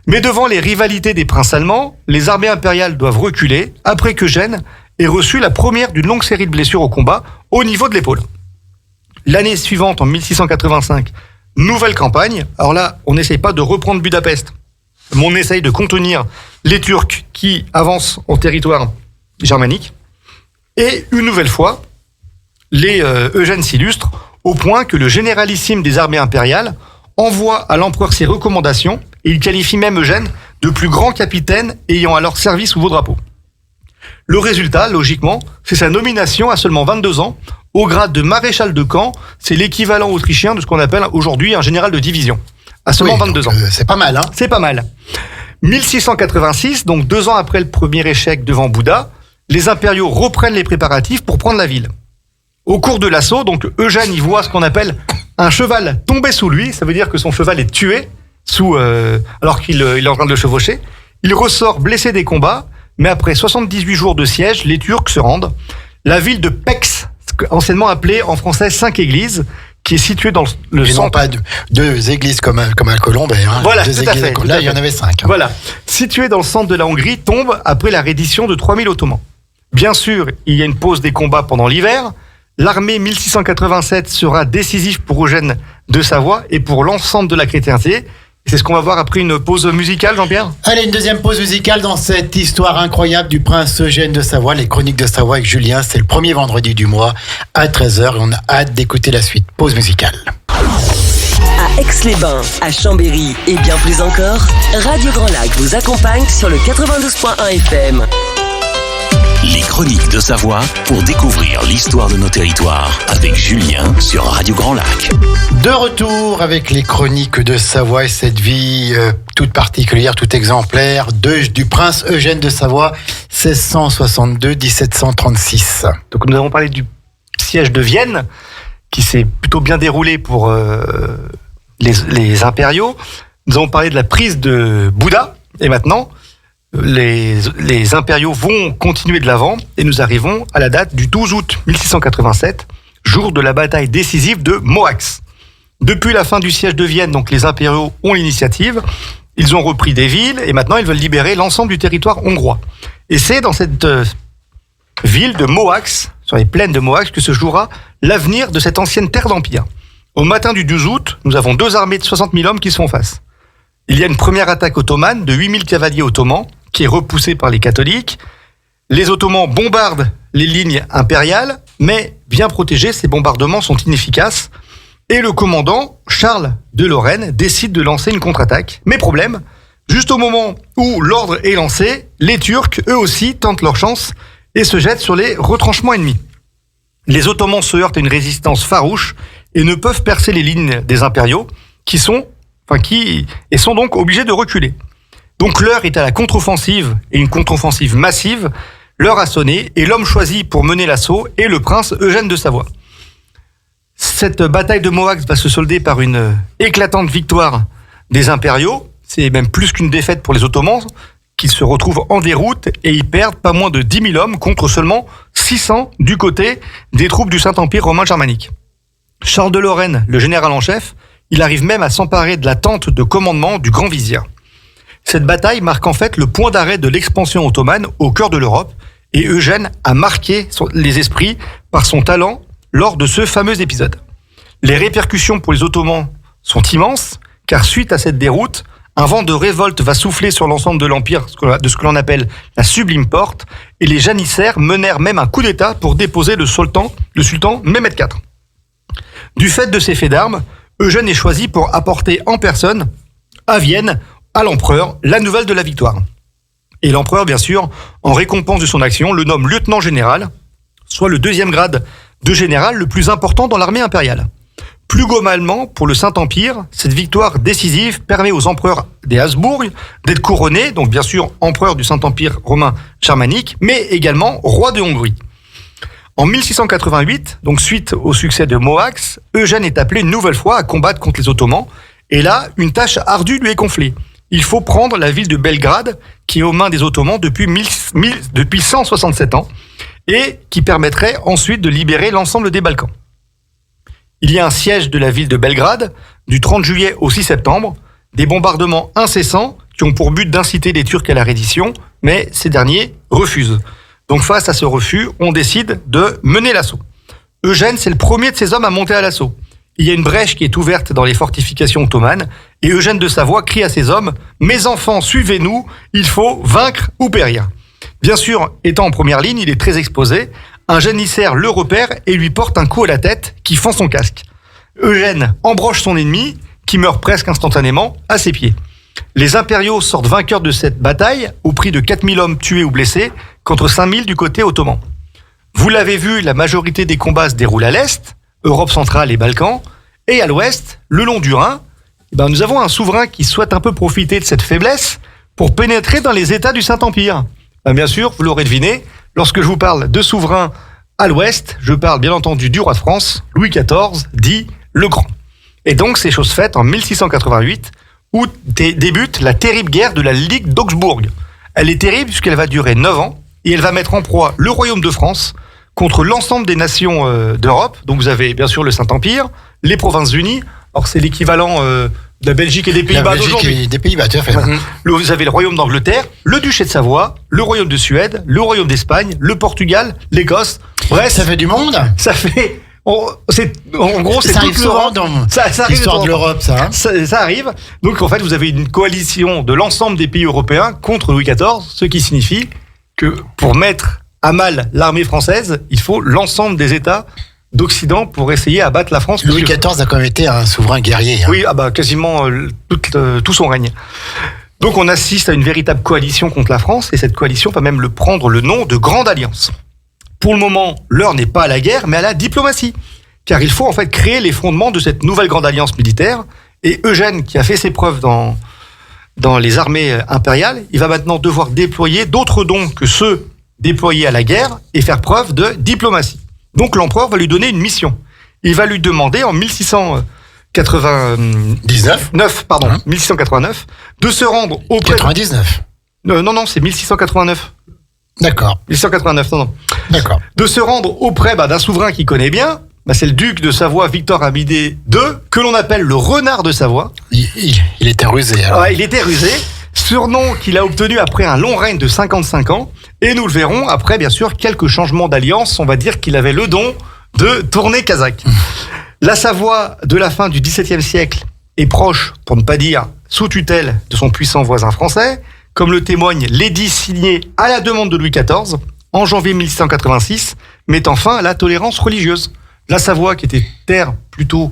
D: Mais devant les rivalités des princes allemands, les armées impériales doivent reculer après qu'Eugène ait reçu la première d'une longue série de blessures au combat au niveau de l'épaule. L'année suivante, en 1685, nouvelle campagne. Alors là, on n'essaye pas de reprendre Budapest, mais on essaye de contenir les Turcs qui avancent en territoire germanique. Et une nouvelle fois, Eugène s'illustre au point que le généralissime des armées impériales envoie à l'empereur ses recommandations et il qualifie même Eugène de plus grand capitaine ayant alors servi sous vos drapeaux. Le résultat, logiquement, c'est sa nomination à seulement 22 ans au grade de maréchal de camp. C'est l'équivalent autrichien de ce qu'on appelle aujourd'hui un général de division. À seulement 22 ans.
C: C'est pas mal, hein.
D: C'est pas mal. 1686, donc 2 ans après le premier échec devant Bouda, les impériaux reprennent les préparatifs pour prendre la ville. Au cours de l'assaut, donc Eugène y voit ce qu'on appelle un cheval tomber sous lui. Ça veut dire que son cheval est tué alors qu'il est en train de le chevaucher. Il ressort blessé des combats, mais après 78 jours de siège, les Turcs se rendent. La ville de Pécs, anciennement appelée en français Cinq-Églises, qui est située dans le centre.
C: Non pas deux églises comme à Colombey. Hein.
D: Voilà,
C: deux
D: tout à
C: églises
D: fait.
C: Là, il y en avait 5. Hein.
D: Voilà. Située dans le centre de la Hongrie, tombe après la reddition de 3000 Ottomans. Bien sûr, il y a une pause des combats pendant l'hiver, L'armée 1687 sera décisive pour Eugène de Savoie et pour l'ensemble de la chrétienté. C'est ce qu'on va voir après une pause musicale, Jean-Pierre.
C: Allez, une deuxième pause musicale dans cette histoire incroyable du prince Eugène de Savoie, les chroniques de Savoie avec Julien. C'est le premier vendredi du mois à 13h et on a hâte d'écouter la suite. Pause musicale.
A: À Aix-les-Bains, à Chambéry et bien plus encore, Radio Grand Lac vous accompagne sur le 92.1 FM.
B: Les chroniques de Savoie pour découvrir l'histoire de nos territoires avec Julien sur Radio Grand Lac.
C: De retour avec les chroniques de Savoie et cette vie toute particulière, toute exemplaire du prince Eugène de Savoie, 1662-1736.
D: Donc nous avons parlé du siège de Vienne qui s'est plutôt bien déroulé pour les impériaux. Nous avons parlé de la prise de Bouda et maintenant les impériaux vont continuer de l'avant et nous arrivons à la date du 12 août 1687, jour de la bataille décisive de Mohacs. Depuis la fin du siège de Vienne, donc les impériaux ont l'initiative, ils ont repris des villes et maintenant ils veulent libérer l'ensemble du territoire hongrois. Et c'est dans cette ville de Mohacs, sur les plaines de Mohacs, que se jouera l'avenir de cette ancienne terre d'empire. Au matin du 12 août, nous avons deux armées de 60 000 hommes qui se font face. Il y a une première attaque ottomane de 8 000 cavaliers ottomans qui est repoussée par les catholiques. Les Ottomans bombardent les lignes impériales, mais bien protégés, ces bombardements sont inefficaces. Et le commandant, Charles de Lorraine, décide de lancer une contre-attaque. Mais problème, juste au moment où l'ordre est lancé, les Turcs, eux aussi, tentent leur chance et se jettent sur les retranchements ennemis. Les Ottomans se heurtent à une résistance farouche et ne peuvent percer les lignes des impériaux qui sont donc obligés de reculer. Donc l'heure est à la contre-offensive et une contre-offensive massive. L'heure a sonné et l'homme choisi pour mener l'assaut est le prince Eugène de Savoie. Cette bataille de Mohacs va se solder par une éclatante victoire des impériaux. C'est même plus qu'une défaite pour les Ottomans qui se retrouvent en déroute et ils perdent pas moins de 10 000 hommes contre seulement 600 du côté des troupes du Saint-Empire romain germanique. Charles de Lorraine, le général en chef, il arrive même à s'emparer de la tente de commandement du grand vizir. Cette bataille marque en fait le point d'arrêt de l'expansion ottomane au cœur de l'Europe et Eugène a marqué les esprits par son talent lors de ce fameux épisode. Les répercussions pour les Ottomans sont immenses car suite à cette déroute, un vent de révolte va souffler sur l'ensemble de l'Empire de ce que l'on appelle la Sublime Porte et les janissaires menèrent même un coup d'État pour déposer le sultan Mehmed IV. Du fait de ces faits d'armes, Eugène est choisi pour apporter en personne à Vienne à l'empereur la nouvelle de la victoire. Et l'empereur, bien sûr, en récompense de son action, le nomme lieutenant général, soit le deuxième grade de général le plus important dans l'armée impériale. Plus globalement, pour le Saint-Empire, cette victoire décisive permet aux empereurs des Habsbourg d'être couronnés, donc bien sûr empereur du Saint-Empire romain germanique, mais également roi de Hongrie. En 1688, donc suite au succès de Mohacs, Eugène est appelé une nouvelle fois à combattre contre les Ottomans, et là, une tâche ardue lui est confiée. Il faut prendre la ville de Belgrade, qui est aux mains des Ottomans depuis 167 ans, et qui permettrait ensuite de libérer l'ensemble des Balkans. Il y a un siège de la ville de Belgrade, du 30 juillet au 6 septembre, des bombardements incessants qui ont pour but d'inciter les Turcs à la reddition, mais ces derniers refusent. Donc face à ce refus, on décide de mener l'assaut. Eugène, c'est le premier de ces hommes à monter à l'assaut. Il y a une brèche qui est ouverte dans les fortifications ottomanes et Eugène de Savoie crie à ses hommes « Mes enfants, suivez-nous, il faut vaincre ou périr ». Bien sûr, étant en première ligne, il est très exposé. Un janissaire le repère et lui porte un coup à la tête qui fend son casque. Eugène embroche son ennemi qui meurt presque instantanément à ses pieds. Les impériaux sortent vainqueurs de cette bataille au prix de 4000 hommes tués ou blessés contre 5000 du côté ottoman. Vous l'avez vu, la majorité des combats se déroulent à l'est, Europe centrale et Balkans, et à l'ouest, le long du Rhin, nous avons un souverain qui souhaite un peu profiter de cette faiblesse pour pénétrer dans les États du Saint-Empire. Bien sûr, vous l'aurez deviné, lorsque je vous parle de souverain à l'ouest, je parle bien entendu du roi de France, Louis XIV, dit le Grand. Et donc, c'est chose faite en 1688, où débute la terrible guerre de la Ligue d'Augsbourg. Elle est terrible puisqu'elle va durer 9 ans, et elle va mettre en proie le royaume de France contre l'ensemble des nations d'Europe. Donc vous avez bien sûr le Saint-Empire, les Provinces-Unies, alors c'est l'équivalent de la Belgique et des Pays-Bas d'aujourd'hui.
C: La Belgique et des Pays-Bas, tout à fait.
D: Voilà. Vous avez le royaume d'Angleterre, le duché de Savoie, le royaume de Suède, le royaume d'Espagne, le Portugal, l'Écosse, Ouais,
C: Ça fait du monde.
D: ça fait. En gros, c'est
C: Ça arrive
D: toute
C: souvent
D: l'Europe.
C: dans
D: Ça arrive
C: l'histoire de
D: temps.
C: l'Europe, ça. Hein.
D: Ça arrive. Donc, en fait, vous avez une coalition de l'ensemble des pays européens contre Louis XIV, ce qui signifie que pour mettre à mal l'armée française, il faut l'ensemble des États d'Occident pour essayer à battre la France.
C: Louis
D: Parce que-
C: XIV a quand même été un souverain guerrier. Hein.
D: Oui, quasiment tout son règne. Donc, on assiste à une véritable coalition contre la France, et cette coalition va même prendre le nom de Grande Alliance. Pour le moment, l'heure n'est pas à la guerre, mais à la diplomatie. Car il faut en fait créer les fondements de cette nouvelle grande alliance militaire. Et Eugène, qui a fait ses preuves dans les armées impériales, il va maintenant devoir déployer d'autres dons que ceux déployés à la guerre et faire preuve de diplomatie. Donc l'empereur va lui donner une mission. Il va lui demander en 1689, 1689, de se rendre auprès...
C: 99.
D: Non, c'est 1689.
C: D'accord.
D: 1689, non.
C: D'accord.
D: De se rendre auprès d'un souverain qu'il connaît bien, c'est le duc de Savoie, Victor Amédée II, que l'on appelle le renard de Savoie.
C: Il était rusé. Alors.
D: Ouais, il était rusé, surnom qu'il a obtenu après un long règne de 55 ans, et nous le verrons après, bien sûr, quelques changements d'alliance. On va dire qu'il avait le don de tourner Kazakh. La Savoie de la fin du XVIIe siècle est proche, pour ne pas dire sous tutelle, de son puissant voisin français, comme le témoigne l'édit signé à la demande de Louis XIV en janvier 1686, mettant fin à la tolérance religieuse. La Savoie, qui était terre plutôt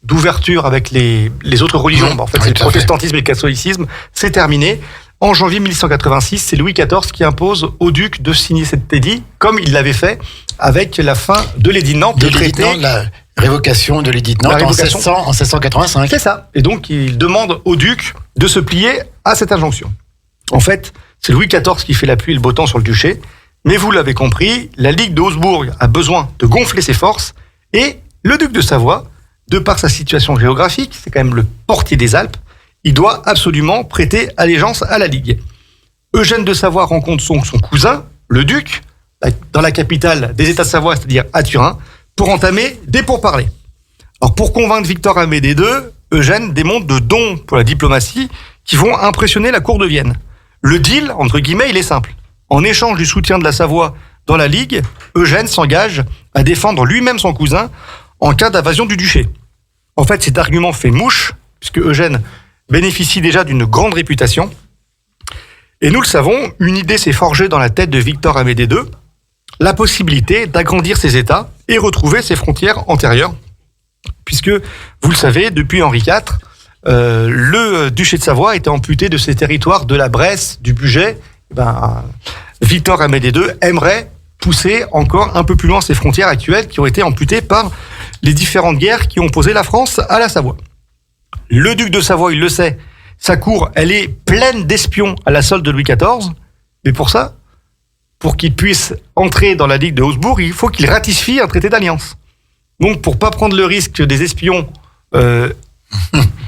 D: d'ouverture avec les autres religions, en fait,
C: Oui,
D: c'est le
C: tout à fait.
D: protestantisme et le catholicisme, c'est terminé. En janvier 1686, c'est Louis XIV qui impose au duc de signer cet édit, comme il l'avait fait avec la fin de l'édit de Nantes,
C: De
D: le
C: l'édit de
D: traité.
C: Nantes, la révocation de l'édit de
D: La
C: Nantes en
D: révocation.
C: 1685.
D: C'est ça. Et donc, il demande au duc de se plier à cette injonction. En fait, c'est Louis XIV qui fait la pluie et le beau temps sur le duché. Mais vous l'avez compris, la Ligue de Habsbourg a besoin de gonfler ses forces. Et le duc de Savoie, de par sa situation géographique, c'est quand même le portier des Alpes, il doit absolument prêter allégeance à la Ligue. Eugène de Savoie rencontre son cousin, le duc, dans la capitale des États de Savoie, c'est-à-dire à Turin, pour entamer des pourparlers. Alors, pour convaincre Victor Amédée II, Eugène démontre de dons pour la diplomatie qui vont impressionner la cour de Vienne. Le deal, entre guillemets, il est simple. En échange du soutien de la Savoie dans la Ligue, Eugène s'engage à défendre lui-même son cousin en cas d'invasion du duché. En fait, cet argument fait mouche, puisque Eugène bénéficie déjà d'une grande réputation. Et nous le savons, une idée s'est forgée dans la tête de Victor Amédée II, la possibilité d'agrandir ses États et retrouver ses frontières antérieures. Puisque, vous le savez, depuis Henri IV, le duché de Savoie était amputé de ses territoires de la Bresse, du Bugey. Victor Amédée II aimerait pousser encore un peu plus loin ses frontières actuelles qui ont été amputées par les différentes guerres qui ont opposé la France à la Savoie. Le duc de Savoie, il le sait, sa cour, elle est pleine d'espions à la solde de Louis XIV. Mais pour ça, pour qu'il puisse entrer dans la Ligue de Habsbourg, il faut qu'il ratifie un traité d'alliance. Donc, pour pas prendre le risque que des espions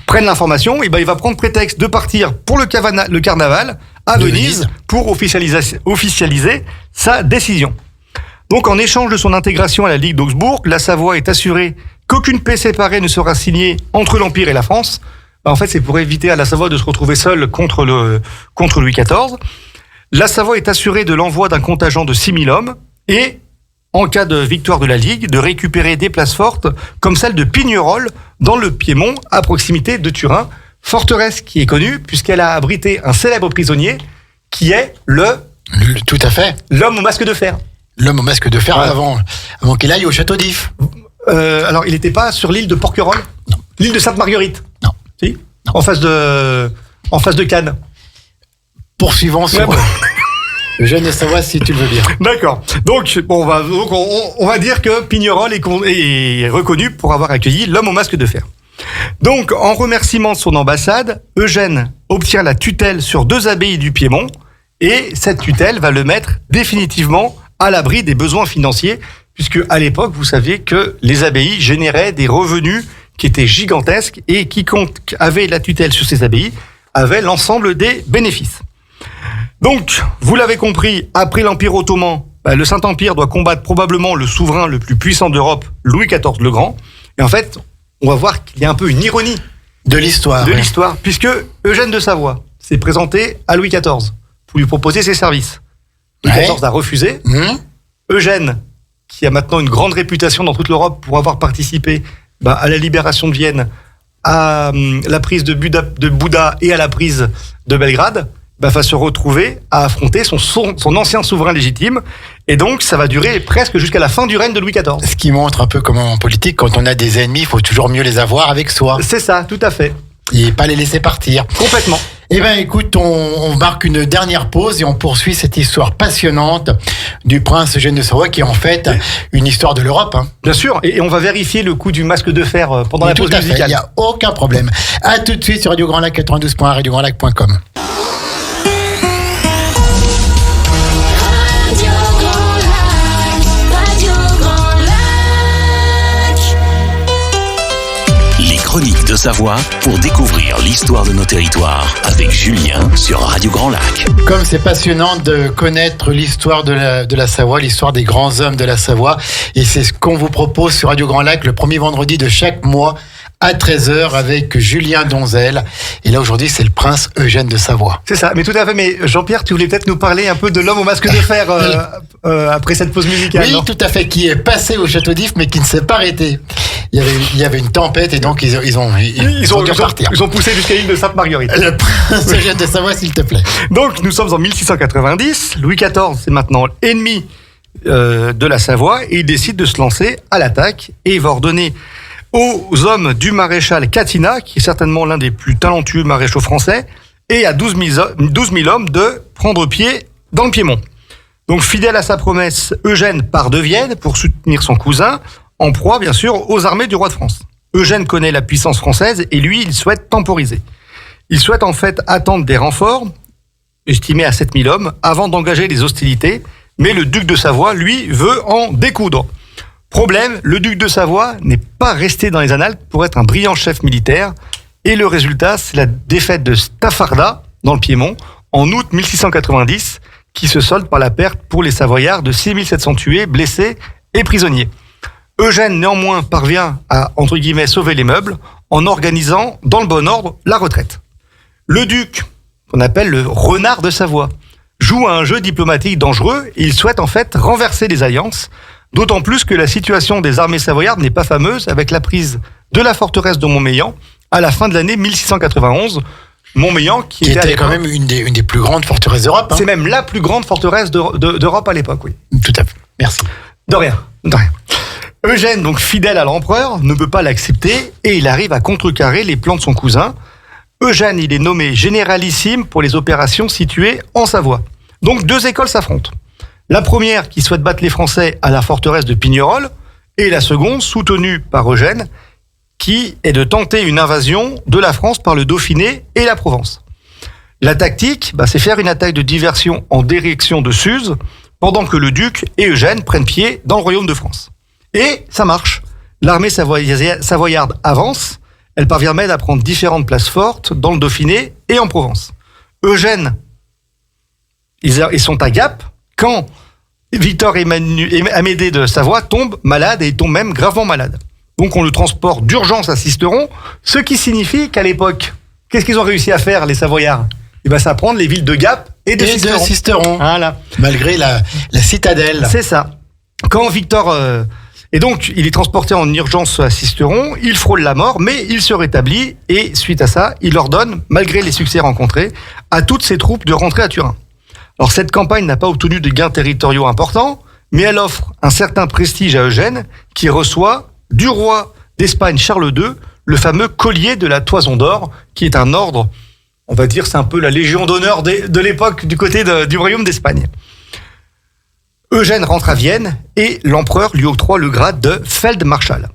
D: prennent l'information, il va prendre prétexte de partir pour le carnaval à Venise pour officialiser sa décision. Donc, en échange de son intégration à la Ligue d'Habsbourg, la Savoie est assurée qu'aucune paix séparée ne sera signée entre l'Empire et la France. En fait, c'est pour éviter à la Savoie de se retrouver seule contre Louis XIV. La Savoie est assurée de l'envoi d'un contingent de 6000 hommes et, en cas de victoire de la Ligue, de récupérer des places fortes comme celle de Pignerol dans le Piémont, à proximité de Turin. Forteresse qui est connue puisqu'elle a abrité un célèbre prisonnier qui est
C: Tout à fait.
D: l'homme au masque de fer.
C: L'homme au masque de fer
D: Ouais.
C: avant qu'il aille au château d'If.
D: Alors, il n'était pas sur l'île de Porquerolles?
C: Non.
D: L'île de Sainte-Marguerite?
C: Non.
D: Si?
C: Non.
D: En face de Cannes.
C: Poursuivons sur
D: Ouais.
C: Eugène de Savoie, si tu le veux bien.
D: D'accord. Donc, on va dire que Pignerol est reconnu pour avoir accueilli l'homme au masque de fer. Donc, en remerciement de son ambassade, Eugène obtient la tutelle sur 2 abbayes du Piémont, et cette tutelle va le mettre définitivement à l'abri des besoins financiers, puisque à l'époque, vous saviez que les abbayes généraient des revenus qui étaient gigantesques, et quiconque avait la tutelle sur ces abbayes avait l'ensemble des bénéfices. Donc, vous l'avez compris, après l'Empire ottoman, le Saint-Empire doit combattre probablement le souverain le plus puissant d'Europe, Louis XIV le Grand. Et en fait, on va voir qu'il y a un peu une ironie
C: De l'histoire.
D: de
C: ouais.
D: l'histoire, puisque Eugène de Savoie s'est présenté à Louis XIV pour lui proposer ses services. Louis
C: Ouais.
D: XIV a refusé.
C: Hum,
D: Eugène qui a maintenant une grande réputation dans toute l'Europe pour avoir participé à la libération de Vienne, à la prise de Bouda et à la prise de Belgrade, va se retrouver à affronter son ancien souverain légitime. Et donc, ça va durer presque jusqu'à la fin du règne de Louis XIV.
C: Ce qui montre un peu comment en politique, quand on a des ennemis, il faut toujours mieux les avoir avec soi.
D: C'est ça, tout à fait.
C: Et pas les laisser partir.
D: Complètement.
C: Eh bien, écoute, on marque une dernière pause et on poursuit cette histoire passionnante du prince Eugène de Savoie, qui est en fait une histoire de l'Europe.
D: Bien sûr, et on va vérifier le coup du masque de fer pendant la pause musicale.
C: Il n'y a aucun problème. À tout de suite sur Radio Grand Lac 92.1, radiograndlac.com.
B: Chronique de Savoie pour découvrir l'histoire de nos territoires avec Julien sur Radio Grand Lac.
C: Comme c'est passionnant de connaître l'histoire de la Savoie, l'histoire des grands hommes de la Savoie, et c'est ce qu'on vous propose sur Radio Grand Lac le premier vendredi de chaque mois à 13h avec Julien Donzel. Et là aujourd'hui c'est le prince Eugène de Savoie.
D: C'est ça, mais tout à fait. Mais Jean-Pierre, tu voulais peut-être nous parler un peu de l'homme au masque de fer après cette pause musicale.
C: Oui, tout à fait, qui est passé au château d'If mais qui ne s'est pas arrêté. Il y avait une tempête et donc ils ont dû partir.
D: Ils ont poussé jusqu'à l'île de Sainte-Marguerite.
C: Le prince Eugène de Savoie, s'il te plaît.
D: Donc nous sommes en 1690. Louis XIV c'est maintenant ennemi de la Savoie et il décide de se lancer à l'attaque et il va ordonner aux hommes du maréchal Catinat, qui est certainement l'un des plus talentueux maréchaux français, et à 12 000 hommes de prendre pied dans le Piémont. Donc fidèle à sa promesse, Eugène part de Vienne pour soutenir son cousin, en proie bien sûr aux armées du roi de France. Eugène connaît la puissance française et lui, il souhaite temporiser. Il souhaite en fait attendre des renforts, estimés à 7 000 hommes, avant d'engager les hostilités, mais le duc de Savoie, lui, veut en découdre. Problème, le duc de Savoie n'est pas resté dans les annales pour être un brillant chef militaire, et le résultat, c'est la défaite de Staffarda, dans le Piémont, en août 1690, qui se solde par la perte pour les Savoyards de 6700 tués, blessés et prisonniers. Eugène, néanmoins, parvient à, entre guillemets, sauver les meubles, en organisant, dans le bon ordre, la retraite. Le duc, qu'on appelle le renard de Savoie, joue à un jeu diplomatique dangereux, et il souhaite en fait renverser les alliances, d'autant plus que la situation des armées savoyardes n'est pas fameuse, avec la prise de la forteresse de Montmélian à la fin de l'année 1691. Montmélian, qui était
C: quand même une des plus grandes forteresses d'Europe.
D: C'est même la plus grande forteresse d'Europe à l'époque, oui.
C: Tout à fait. Merci.
D: De rien. Eugène, donc fidèle à l'empereur, ne peut pas l'accepter et il arrive à contrecarrer les plans de son cousin. Eugène, il est nommé généralissime pour les opérations situées en Savoie. Donc deux écoles s'affrontent. La première qui souhaite battre les Français à la forteresse de Pignerol et la seconde soutenue par Eugène qui est de tenter une invasion de la France par le Dauphiné et la Provence. La tactique, c'est faire une attaque de diversion en direction de Suse pendant que le duc et Eugène prennent pied dans le royaume de France. Et ça marche. L'armée savoyarde avance, elle parvient même à prendre différentes places fortes dans le Dauphiné et en Provence. Eugène, ils sont à Gap quand Victor Amédée de Savoie tombe malade et il tombe même gravement malade. Donc on le transporte d'urgence à Sisteron, ce qui signifie qu'à l'époque, qu'est-ce qu'ils ont réussi à faire les Savoyards ? Ça prendre les villes de Gap et de
C: Sisteron.
D: Voilà.
C: Malgré la citadelle.
D: C'est ça. Quand Victor... Et donc, il est transporté en urgence à Sisteron, il frôle la mort, mais il se rétablit, et suite à ça, il ordonne, malgré les succès rencontrés, à toutes ses troupes de rentrer à Turin. Alors, cette campagne n'a pas obtenu de gains territoriaux importants, mais elle offre un certain prestige à Eugène, qui reçoit du roi d'Espagne Charles II, le fameux collier de la Toison d'Or, qui est un ordre, on va dire, c'est un peu la légion d'honneur de l'époque du côté du royaume d'Espagne. Eugène rentre à Vienne et l'empereur lui octroie le grade de Feldmarschall.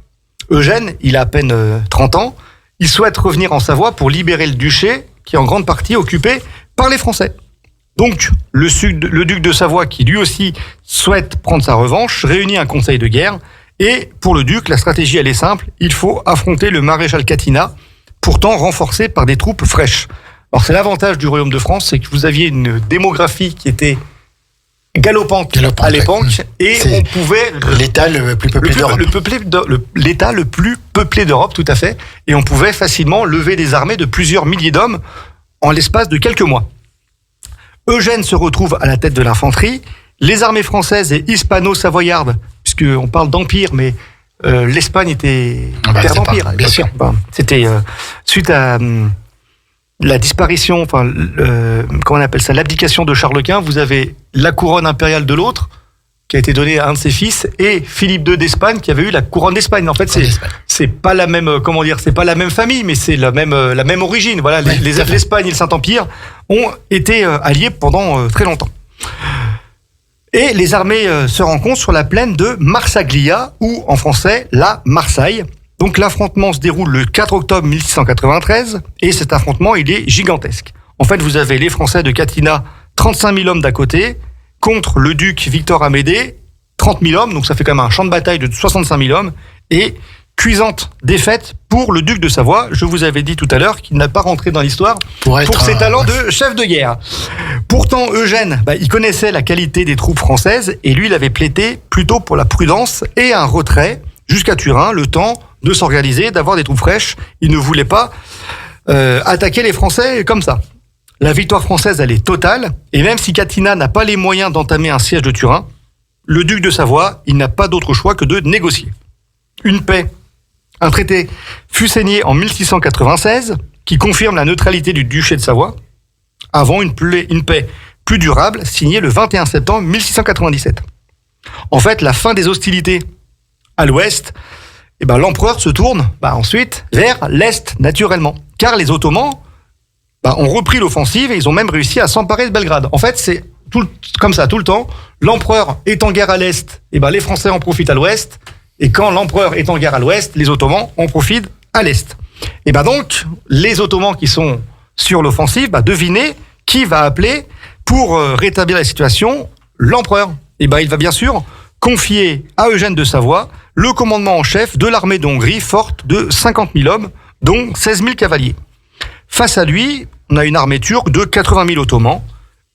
D: Eugène, il a à peine 30 ans, il souhaite revenir en Savoie pour libérer le duché qui est en grande partie occupé par les Français. Donc, le duc de Savoie, qui lui aussi souhaite prendre sa revanche, réunit un conseil de guerre et pour le duc, la stratégie elle est simple, il faut affronter le maréchal Catinat, pourtant renforcé par des troupes fraîches. Alors c'est l'avantage du royaume de France, c'est que vous aviez une démographie qui était galopante à l'époque et on pouvait
C: l'État le plus peuplé d'Europe.
D: L'État le plus peuplé d'Europe, tout à fait, et on pouvait facilement lever des armées de plusieurs milliers d'hommes en l'espace de quelques mois. Eugène se retrouve à la tête de l'infanterie, les armées françaises et hispano-savoyardes puisqu'on parle d'empire, mais l'Espagne était terre d'empire.
C: Bien sûr.
D: C'était suite à la disparition, comment on appelle ça, l'abdication de Charles Quint, vous avez la couronne impériale de l'autre, qui a été donnée à un de ses fils, et Philippe II d'Espagne, qui avait eu la couronne d'Espagne. En fait, c'est pas la même, c'est pas la même famille, mais c'est la même origine. Voilà, l'Espagne et le Saint-Empire ont été alliés pendant très longtemps. Et les armées se rencontrent sur la plaine de Marsaglia, ou en français, la Marsaille. Donc l'affrontement se déroule le 4 octobre 1693, et cet affrontement, il est gigantesque. En fait, vous avez les Français de Catinat, 35 000 hommes d'un côté, contre le duc Victor Amédée, 30 000 hommes, donc ça fait quand même un champ de bataille de 65 000 hommes, et cuisante défaite pour le duc de Savoie. Je vous avais dit tout à l'heure qu'il n'a pas rentré dans l'histoire pour ses talents de chef de guerre. Pourtant, Eugène, il connaissait la qualité des troupes françaises, et lui, il avait plaidé plutôt pour la prudence et un retrait jusqu'à Turin, le temps de s'organiser, d'avoir des troupes fraîches. Il ne voulait pas attaquer les Français comme ça. La victoire française, elle est totale, et même si Catinat n'a pas les moyens d'entamer un siège de Turin, le duc de Savoie, il n'a pas d'autre choix que de négocier. Une paix, un traité fut signé en 1696, qui confirme la neutralité du duché de Savoie, avant une paix plus durable, signée le 21 septembre 1697. En fait, la fin des hostilités à l'ouest, l'empereur se tourne ensuite vers l'est, naturellement, car les Ottomans ont repris l'offensive et ils ont même réussi à s'emparer de Belgrade. En fait, c'est comme ça tout le temps. L'empereur est en guerre à l'est, les Français en profitent à l'ouest. Et quand l'empereur est en guerre à l'ouest, les Ottomans en profitent à l'est. Et donc, les Ottomans qui sont sur l'offensive, devinez qui va appeler pour rétablir la situation l'empereur. Il va bien sûr confier à Eugène de Savoie le commandement en chef de l'armée de Hongrie, forte de 50 000 hommes, dont 16 000 cavaliers. Face à lui, on a une armée turque de 80 000 Ottomans.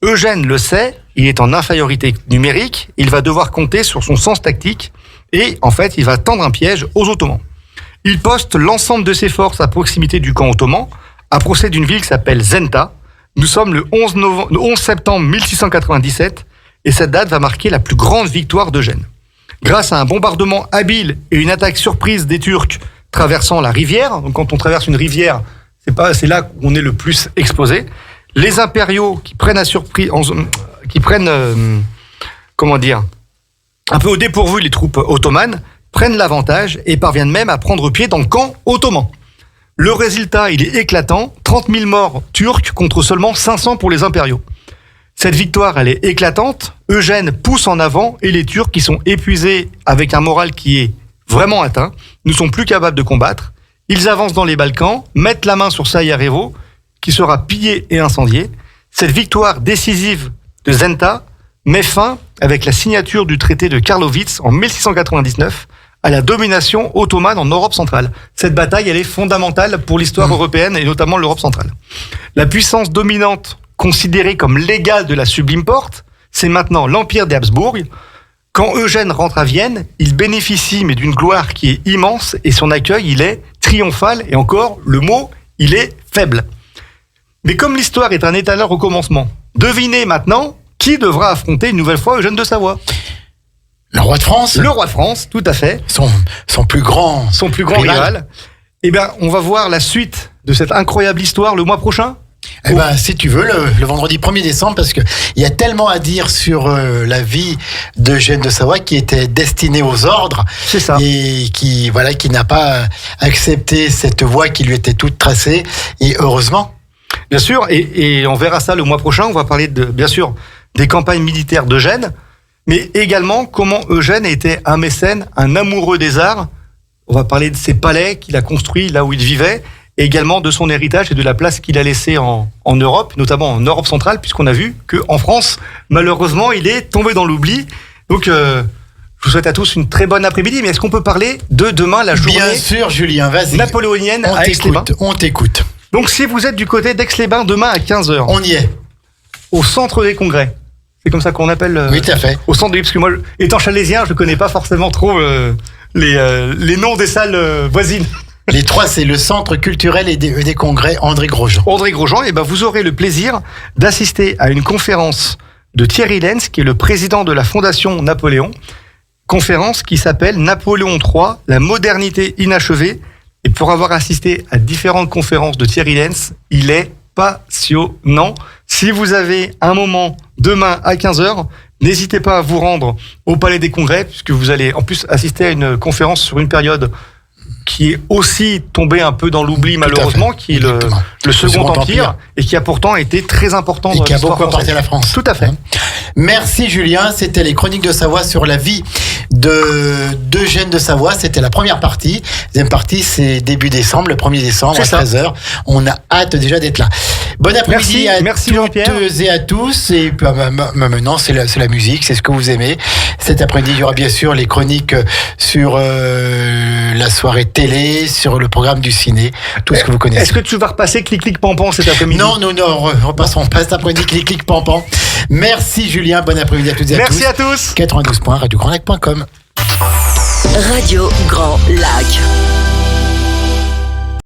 D: Eugène le sait, il est en infériorité numérique, il va devoir compter sur son sens tactique et en fait, il va tendre un piège aux Ottomans. Il poste l'ensemble de ses forces à proximité du camp ottoman, à procès d'une ville qui s'appelle Zenta. Nous sommes le 11 septembre 1697 et cette date va marquer la plus grande victoire d'Eugène. Grâce à un bombardement habile et une attaque surprise des Turcs traversant la rivière, donc quand on traverse une rivière, c'est là où on est le plus exposé. Les impériaux qui prennent un peu au dépourvu les troupes ottomanes, prennent l'avantage et parviennent même à prendre pied dans le camp ottoman. Le résultat, il est éclatant, 30 000 morts turcs contre seulement 500 pour les impériaux. Cette victoire, elle est éclatante, Eugène pousse en avant et les Turcs qui sont épuisés avec un moral qui est vraiment atteint, ne sont plus capables de combattre. Ils avancent dans les Balkans, mettent la main sur Sarajevo, qui sera pillé et incendié. Cette victoire décisive de Zenta met fin, avec la signature du traité de Karlowitz en 1699, à la domination ottomane en Europe centrale. Cette bataille, elle est fondamentale pour l'histoire européenne et notamment l'Europe centrale. La puissance dominante, considérée comme l'égale de la Sublime Porte, c'est maintenant l'Empire des Habsbourg. Quand Eugène rentre à Vienne, il bénéficie mais d'une gloire qui est immense et son accueil, il est triomphal et encore, le mot, il est faible. Mais comme l'histoire est un éternel recommencement, devinez maintenant qui devra affronter une nouvelle fois Eugène de Savoie.
C: Le roi de France.
D: Le roi de France, tout à fait.
C: Son plus grand
D: rival. On va voir la suite de cette incroyable histoire le mois prochain.
C: Si tu veux, le vendredi 1er décembre, parce qu'il y a tellement à dire sur la vie d'Eugène de Savoie qui était destiné aux ordres.
D: C'est ça.
C: Et qui n'a pas accepté cette voie qui lui était toute tracée. Et heureusement.
D: Bien sûr, et on verra ça le mois prochain. On va parler bien sûr des campagnes militaires d'Eugène, mais également comment Eugène était un mécène, un amoureux des arts. On va parler de ses palais qu'il a construits là où il vivait, et également de son héritage et de la place qu'il a laissée en Europe, notamment en Europe centrale, puisqu'on a vu qu'en France, malheureusement, il est tombé dans l'oubli. Donc, je vous souhaite à tous une très bonne après-midi, mais est-ce qu'on peut parler de demain, la journée
C: Bien sûr, Julien, vas-y.
D: Napoléonienne à Aix-les-Bains.
C: On t'écoute.
D: Donc, si vous êtes du côté d'Aix-les-Bains, demain à 15h.
C: On y est.
D: Au centre des congrès. C'est comme ça qu'on appelle.
C: Oui, tout à fait.
D: Au centre parce que moi, étant chalésien, je ne connais pas forcément trop les noms des salles voisines.
C: Les trois, c'est le Centre culturel et des congrès André Grosjean.
D: André Grosjean, vous aurez le plaisir d'assister à une conférence de Thierry Lenz, qui est le président de la Fondation Napoléon. conférence qui s'appelle Napoléon III, la modernité inachevée. Et pour avoir assisté à différentes conférences de Thierry Lenz, il est passionnant. Si vous avez un moment demain à 15h, n'hésitez pas à vous rendre au Palais des Congrès, puisque vous allez en plus assister à une conférence sur une période qui est aussi tombée un peu dans l'oubli malheureusement, qui est le Second Empire, et qui a pourtant été très important
C: et
D: dans
C: qui a
D: l'histoire
C: beaucoup apporté à la France.
D: Tout à fait.
C: Merci Julien, c'était les Chroniques de Savoie sur la vie d'Eugène de Savoie. C'était la première partie. Deuxième partie, c'est début décembre, le 1er décembre à 13h. On a hâte déjà d'être là. Bon après-midi à toutes et à tous. Et puis, maintenant, c'est la musique, c'est ce que vous aimez. Cet après-midi, il y aura bien sûr les chroniques sur la soirée télé, sur le programme du ciné, tout ce que vous connaissez.
D: Est-ce que tu vas repasser Clic Clic Pampan cet après-midi?
C: Non, nous ne repasserons pas cet après-midi Clic Clic Pampan. Merci Julien, bon après-midi à toutes et à tous.
D: Merci à tous.
C: 92.1 radiograndlac.com.
A: Radio Grand Lac.